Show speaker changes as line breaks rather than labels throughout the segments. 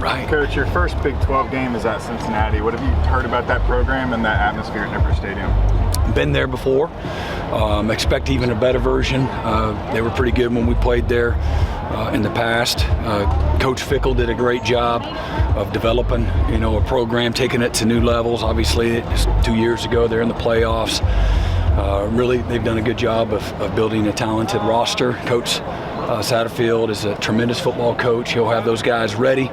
Right.
Coach, your first Big 12 game is at Cincinnati. What have you heard about that program and that atmosphere at Nippert Stadium?
Been there before. Expect even a better version. They were pretty good when we played there in the past. Coach Fickle did a great job of developing, a program, taking it to new levels. Obviously, 2 years ago, they're in the playoffs. Really, they've done a good job of building a talented roster. Coach Satterfield is a tremendous football coach. He'll have those guys ready.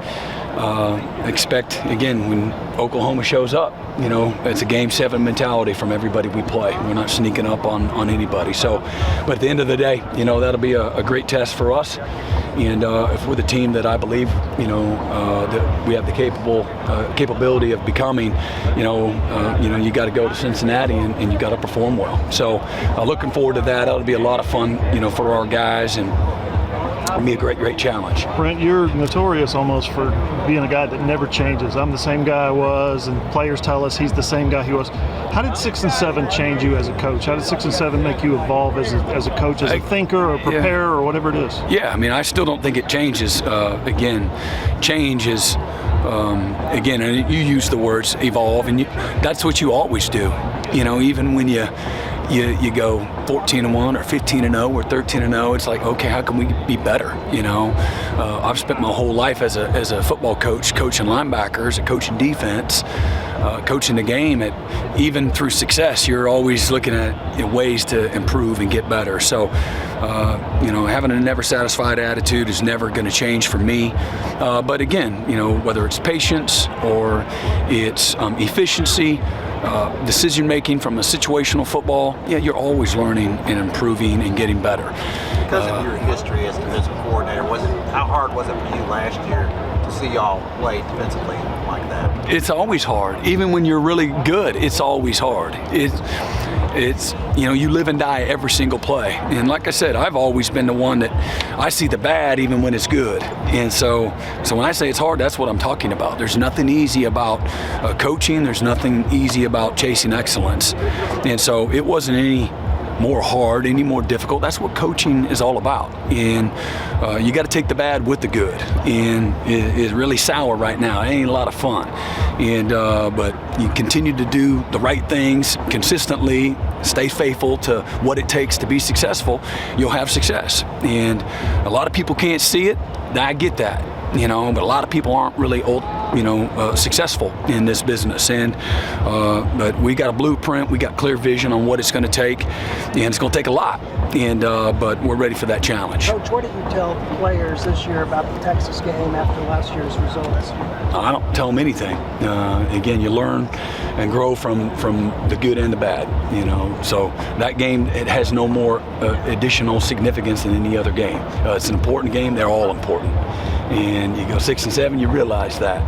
Expect, again, when Oklahoma shows up, it's a Game 7 mentality from everybody we play. We're not sneaking up on anybody. So, but at the end of the day, that'll be a great test for us. And if we're the team that I believe, that we have the capability of becoming, you got to go to Cincinnati and you got to perform well. So, looking forward to that. That'll be a lot of fun, for our guys, and it'll be a great challenge.
Brent, you're notorious almost for being a guy that never changes. I'm the same guy I was, and players tell us he's the same guy he was. How did 6 and 7 change you as a coach? How did 6 and 7 make you evolve as a coach, as a thinker or preparer or whatever it is?
Yeah, I still don't think it changes. Change is, and you use the words evolve, and that's what you always do. Even when you go 14-1 or 15-0 or 13-0, it's like, okay, how can we be better? I've spent my whole life as a football coach, coaching linebackers, coaching defense, coaching the game. Even through success, you're always looking at ways to improve and get better. So, having a never satisfied attitude is never going to change for me. But again, whether it's patience or it's efficiency, decision making from a situational football, you're always learning and improving and getting better.
Because of your history as defensive coordinator, how hard was it for you last year to see y'all play defensively like that?
It's always hard. Even when you're really good, it's always hard. It's you live and die every single play. And like I said, I've always been the one that I see the bad even when it's good. And so when I say it's hard, that's what I'm talking about. There's nothing easy about coaching. There's nothing easy about chasing excellence. And so it wasn't any more hard, any more difficult. That's what coaching is all about. And you got to take the bad with the good. And it's really sour right now. It ain't a lot of fun. And but you continue to do the right things consistently, stay faithful to what it takes to be successful, you'll have success. And a lot of people can't see it. I get that. But a lot of people aren't really successful in this business. And but we got a blueprint, we got clear vision on what it's going to take, and it's going to take a lot. And but we're ready for that challenge.
Coach, what did you tell players this year about the Texas game after last year's results?
I don't tell them anything. Again, you learn and grow from the good and the bad. So that game, it has no more additional significance than any other game. It's an important game. They're all important. And you go 6 and 7, you realize that.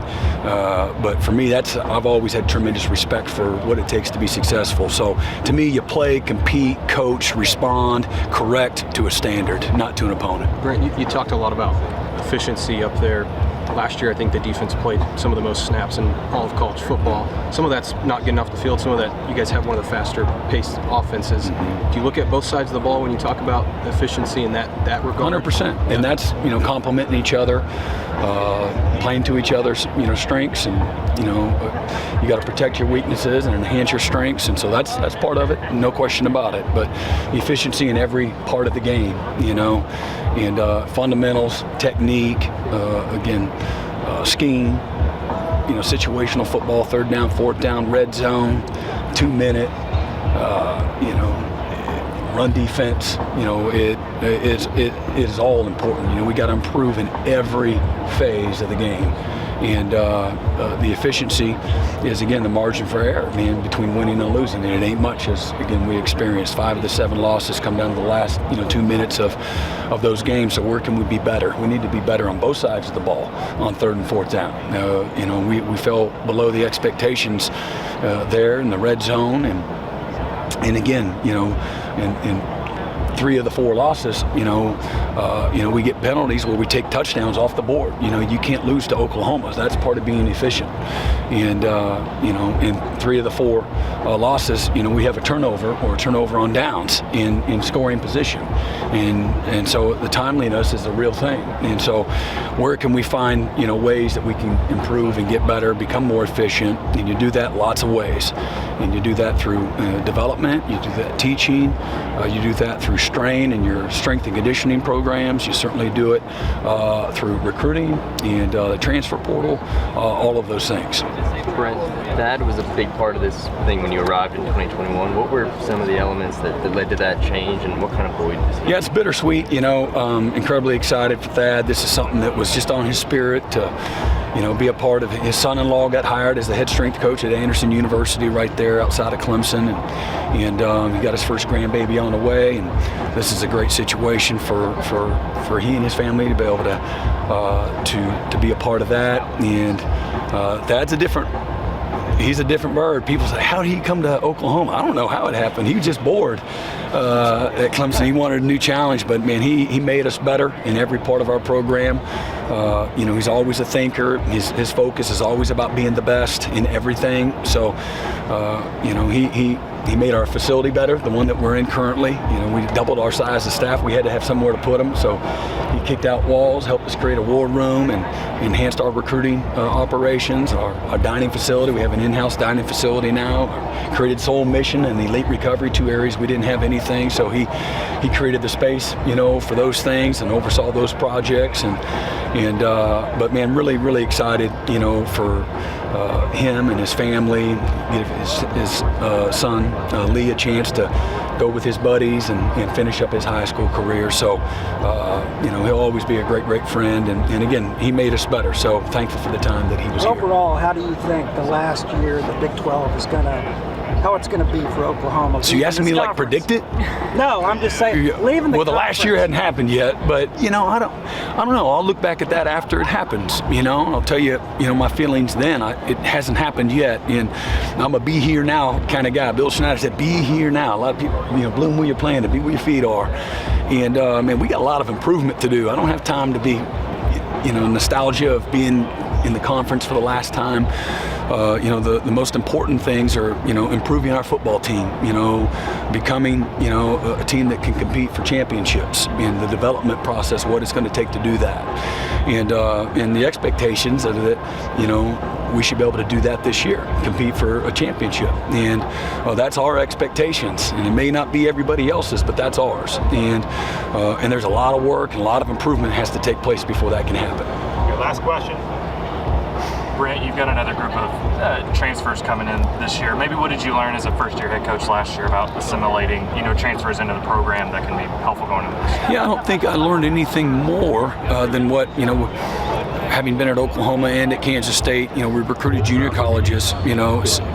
But for me, I've always had tremendous respect for what it takes to be successful. So to me, you play, compete, coach, respond, correct to a standard, not to an opponent.
Brent, you talked a lot about efficiency up there. Last year, I think the defense played some of the most snaps in all of college football. Some of that's not getting off the field. Some of that, you guys have one of the faster paced offenses. Do you look at both sides of the ball when you talk about efficiency in that regard?
100%. And that's, complementing each other, playing to each other's, strengths, and, you got to protect your weaknesses and enhance your strengths. And so that's part of it, no question about it. But efficiency in every part of the game, and fundamentals, technique, scheme, situational football, 3rd down, 4th down, red zone, 2-minute, run defense. It is all important. We got to improve in every phase of the game. And the efficiency is, again, the margin for error, between winning and losing. And it ain't much, as, again, we experienced. 5 of the 7 losses come down to the last, 2 minutes of those games. So where can we be better? We need to be better on both sides of the ball on 3rd and 4th down. We fell below the expectations there in the red zone. And again, and 3 of the 4 losses, we get penalties where we take touchdowns off the board. You can't lose to Oklahoma. That's part of being efficient. And in 3 of the 4 losses, we have a turnover or a turnover on downs in scoring position. And so the timeliness is the real thing. And so where can we find, ways that we can improve and get better, become more efficient? And you do that lots of ways. And you do that through development, you do that teaching, you do that through strain and your strength and conditioning programs. You certainly do it through recruiting and the transfer portal, all of those things.
Brent, Thad was a big part of this thing when you arrived in 2021. What were some of the elements that led to that change, and what kind of boy is he?
Yeah, it's bittersweet. Incredibly excited for Thad. This is something that was just on his spirit to, be a part of. His son-in-law got hired as the head strength coach at Anderson University right there outside of Clemson, and he got his first grandbaby on the way. And this is a great situation for he and his family to be able to be a part of that. And Thad's he's a different bird. People say, how did he come to Oklahoma? I don't know how it happened. He was just bored at Clemson. He wanted a new challenge, but man, he made us better in every part of our program. He's always a thinker. His focus is always about being the best in everything. So, he made our facility better, the one that we're in currently. We doubled our size of staff. We had to have somewhere to put them. So he kicked out walls, helped us create a war room, and enhanced our recruiting operations, our dining facility. We have an in-house dining facility now. Created Soul Mission and Elite Recovery, 2 areas we didn't have anything. So he created the space, for those things and oversaw those projects. But man, really, really excited, for him and his family, give his son Lee a chance to go with his buddies and finish up his high school career. So, he'll always be a great, great friend. And again, he made us better. So thankful for the time that he was here.
Overall, how do you think the last year the Big 12 is how it's going to be for Oklahoma?
So you asking me like predict it?
No, I'm just saying leaving the
Well, the last year hadn't happened yet, but I don't know. I'll look back at that after it happens. I'll tell you, my feelings then. It hasn't happened yet, and I'm a be here now kind of guy. Bill Schneider said, "Be here now." A lot of people, bloom where you're planted, be where your feet are, and man, we got a lot of improvement to do. I don't have time to be, nostalgia of being in the conference for the last time. The most important things are, improving our football team, becoming, a team that can compete for championships, and the development process, what it's going to take to do that. And the expectations are that, we should be able to do that this year, compete for a championship. And that's our expectations. And it may not be everybody else's, but that's ours. And there's a lot of work and a lot of improvement has to take place before that can happen.
Your last question.
Brent, you've got another group of transfers coming in this year. Maybe what did you learn as a first-year head coach last year about assimilating, transfers into the program that can be helpful going into this year?
Yeah, I don't think I learned anything more than what, having been at Oklahoma and at Kansas State, we recruited junior colleges,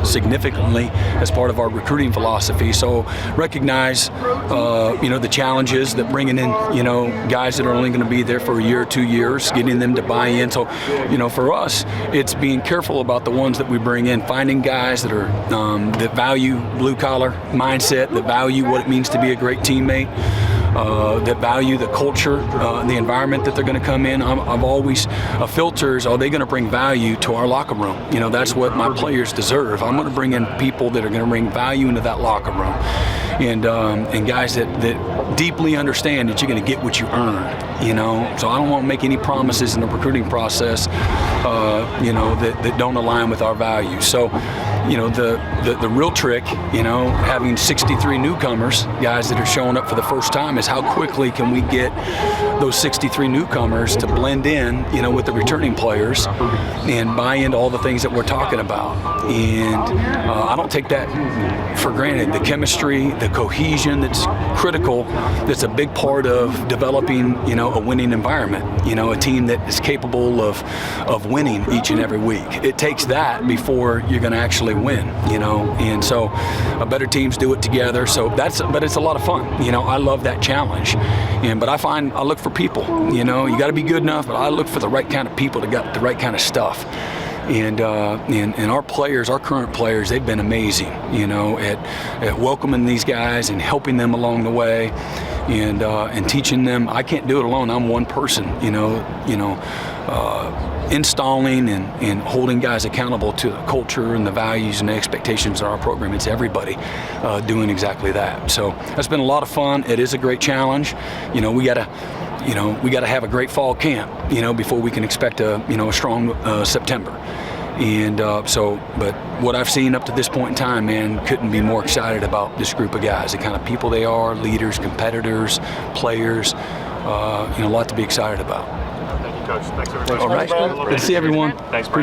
significantly as part of our recruiting philosophy. So recognize, the challenges that bringing in, guys that are only going to be there for a year or 2 years, getting them to buy in. So, for us, it's being careful about the ones that we bring in, finding guys that are that value blue-collar mindset, that value what it means to be a great teammate. That value the culture, the environment that they're going to come in. I've always filters. Are they going to bring value to our locker room? That's what my players deserve. I'm going to bring in people that are going to bring value into that locker room, and guys that deeply understand that you're going to get what you earn. So I don't want to make any promises in the recruiting process, that don't align with our values. So, the real trick, having 63 newcomers, guys that are showing up for the first time, is how quickly can we get those 63 newcomers to blend in, with the returning players and buy into all the things that we're talking about. And I don't take that for granted. The chemistry, the cohesion that's critical, that's a big part of developing, a winning environment, a team that is capable of winning each and every week. It takes that before you're going to actually win, and so better teams do it together. So but it's a lot of fun. I love that challenge. But I look for people, you got to be good enough, but I look for the right kind of people that got the right kind of stuff. And our players, our current players, they've been amazing, at welcoming these guys and helping them along the way, and teaching them. I can't do it alone. I'm one person, installing and holding guys accountable to the culture and the values and the expectations of our program. It's everybody doing exactly that. So that's been a lot of fun. It is a great challenge. We gotta have a great fall camp, before we can expect a strong September. And but what I've seen up to this point in time, man, couldn't be more excited about this group of guys, the kind of people they are, leaders, competitors, players, a lot to be excited about.
Thank you, Coach. Thanks, everybody.
All right. Good to see everyone.
Thanks, Brent.